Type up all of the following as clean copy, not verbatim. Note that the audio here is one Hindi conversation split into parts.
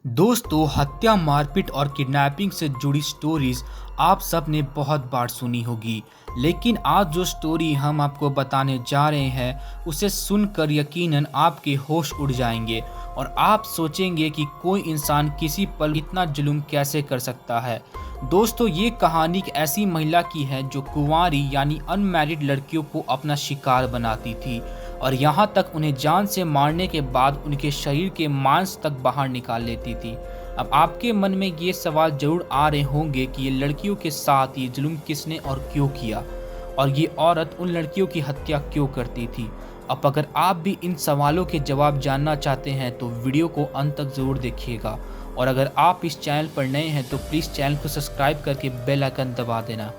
दोस्तों, हत्या, मारपीट और किडनैपिंग से जुड़ी स्टोरीज आप सब ने बहुत बार सुनी होगी। लेकिन आज जो स्टोरी हम आपको बताने जा रहे हैं उसे सुनकर यकीनन आपके होश उड़ जाएंगे और आप सोचेंगे कि कोई इंसान किसी पर इतना जुल्म कैसे कर सकता है। दोस्तों, ये कहानी एक ऐसी महिला की है जो कुंवारी यानी अनमैरिड लड़कियों को अपना शिकार बनाती थी और यहाँ तक उन्हें जान से मारने के बाद उनके शरीर के मांस तक बाहर निकाल लेती थी। अब आपके मन में ये सवाल जरूर आ रहे होंगे कि ये लड़कियों के साथ ये जुल्म किसने और क्यों किया और ये औरत उन लड़कियों की हत्या क्यों करती थी। अब अगर आप भी इन सवालों के जवाब जानना चाहते हैं तो वीडियो को अंत तक ज़रूर देखिएगा और अगर आप इस चैनल पर नए हैं तो प्लीज़ चैनल को सब्सक्राइब करके बेल आइकन दबा देना।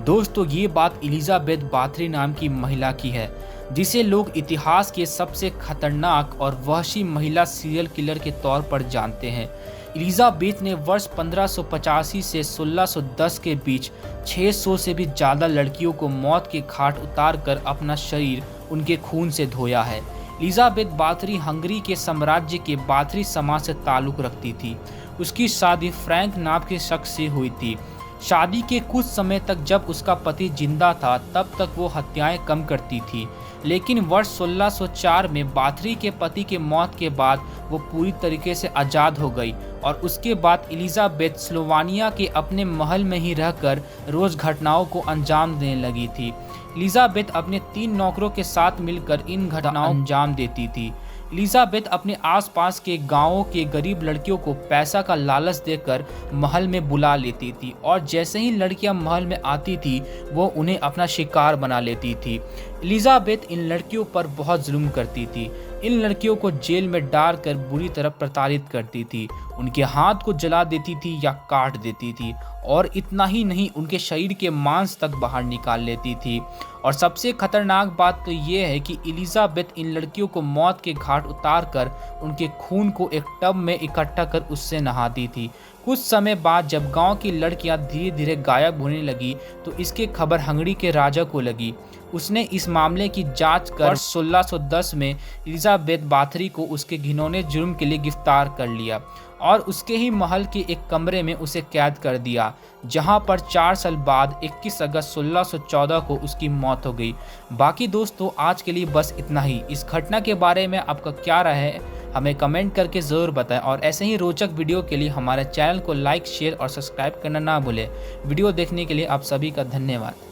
दोस्तों, ये बात एलिजाबेथ बाथरी नाम की महिला की है जिसे लोग इतिहास के सबसे खतरनाक और वहशी महिला सीरियल किलर के तौर पर जानते हैं। एलिजाबेथ ने वर्ष 1585 से 1610 के बीच 600 से भी ज़्यादा लड़कियों को मौत के घाट उतारकर अपना शरीर उनके खून से धोया है। एलिजाबेथ बाथरी हंगरी के साम्राज्य के बाथरी समाज से ताल्लुक़ रखती थी। उसकी शादी फ्रैंक नाम के शख्स से हुई थी। शादी के कुछ समय तक जब उसका पति जिंदा था तब तक वो हत्याएं कम करती थी, लेकिन वर्ष 1604 में बाथरी के पति के मौत के बाद वो पूरी तरीके से आज़ाद हो गई और उसके बाद एलिजाबेथ स्लोवानिया के अपने महल में ही रहकर रोज़ घटनाओं को अंजाम देने लगी थी। एलिजाबेथ अपने 3 नौकरों के साथ मिलकर इन घटनाओं को अंजाम देती थी। एलिजाबेथ अपने आसपास के गांवों के गरीब लड़कियों को पैसा का लालच देकर महल में बुला लेती थी और जैसे ही लड़कियां महल में आती थी वो उन्हें अपना शिकार बना लेती थी। एलिजाबेथ इन लड़कियों पर बहुत जुल्म करती थी। इन लड़कियों को जेल में डालकर बुरी तरह प्रताड़ित करती थी, उनके हाथ को जला देती थी या काट देती थी और इतना ही नहीं, उनके शरीर के मांस तक बाहर निकाल लेती थी। और सबसे खतरनाक बात तो ये है कि एलिजाबेथ इन लड़कियों को मौत के घाट उतारकर उनके खून को एक टब में इकट्ठा कर उससे नहाती थी। कुछ समय बाद जब गांव की लड़कियां धीरे धीरे गायब होने लगी तो इसकी खबर हंगरी के राजा को लगी। उसने इस मामले की जांच कर 1610 में एलिजाबेथ बाथरी को उसके घिनौने जुर्म के लिए गिरफ्तार कर लिया और उसके ही महल के एक कमरे में उसे कैद कर दिया, जहां पर 4 साल बाद 21 अगस्त 1614 को उसकी मौत हो गई। बाकी दोस्तों, आज के लिए बस इतना ही। इस घटना के बारे में आपका क्या राय है हमें कमेंट करके ज़रूर बताएं और ऐसे ही रोचक वीडियो के लिए हमारे चैनल को लाइक, शेयर और सब्सक्राइब करना ना भूलें। वीडियो देखने के लिए आप सभी का धन्यवाद।